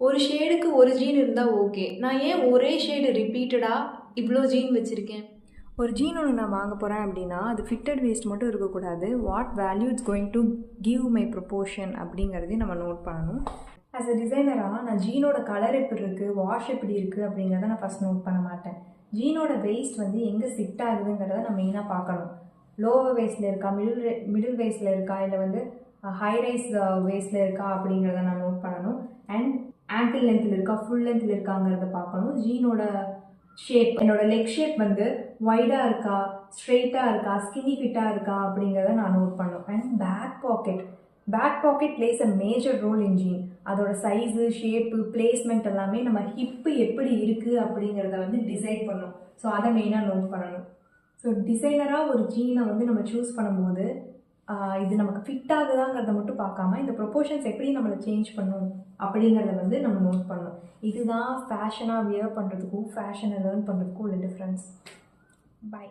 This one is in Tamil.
ஒரு ஷேடுக்கு ஒரு ஜீன் இருந்தால் ஓகே, நான் ஏன் ஒரே ஷேடு ரிப்பீட்டடாக இவ்வளோ ஜீன் வச்சுருக்கேன்? ஒரு ஜீன் ஒன்று நான் வாங்க போகிறேன் அப்படின்னா அது ஃபிட்டட் வேஸ்ட் மட்டும் இருக்கக்கூடாது, what value it's going to give my proportion அப்படிங்கிறதையும் நம்ம நோட் பண்ணணும். ஆஸ் அ டிசைனராக நான் ஜீனோட கலர் எப்படி இருக்குது, வாஷ் எப்படி இருக்குது அப்படிங்கிறத நான் ஃபஸ்ட் நோட் பண்ண மாட்டேன். ஜீனோட வேஸ்ட் வந்து எங்கே சிட் ஆகுதுங்கிறத நான் மெயினாக பார்க்கணும். லோவர் வேஸ்ட்டில் இருக்கா, மிடில் வேஸ்ட்டில் இருக்கா, இல்லை வந்து ஹை ரைஸ் வேஸ்ட்டில் இருக்கா அப்படிங்கிறத நான் நோட் பண்ணணும். அண்ட் ஆங்கிள் லென்த்தில் இருக்கா, ஃபுல் லென்த்தில் இருக்காங்கிறத பார்க்கணும். ஜீனோட ஷேப், என்னோட லெக் ஷேப் வந்து வைடாக இருக்கா, ஸ்ட்ரெயிட்டாக இருக்கா, ஸ்கின்னி ஃபிட்டாக இருக்கா அப்படிங்கிறத நான் நோட் பண்ணணும். And back pocket plays a major role in jean. அதோட சைஸு, ஷேப்பு, பிளேஸ்மெண்ட் எல்லாமே நம்ம ஹிப்பு எப்படி இருக்குது அப்படிங்கிறத வந்து டிசைட் பண்ணும். ஸோ அதை மெயினாக நோட் பண்ணணும். ஸோ டிசைனராக ஒரு ஜீனை வந்து நம்ம சூஸ் பண்ணும்போது இது நமக்கு ஃபிட் ஆகுதாங்கிறத மட்டும் பார்க்காம இந்த ப்ரொப்போர்ஷன்ஸ் எப்படி நம்மளை சேஞ்ச் பண்ணும் அப்படிங்கிறத வந்து நம்ம நோட் பண்ணணும். இதுதான் ஃபேஷனாக வியர் பண்ணுறதுக்கும் ஃபேஷனை லேர்ன் பண்ணுறதுக்கும் உள்ள டிஃப்ரென்ஸ். பை.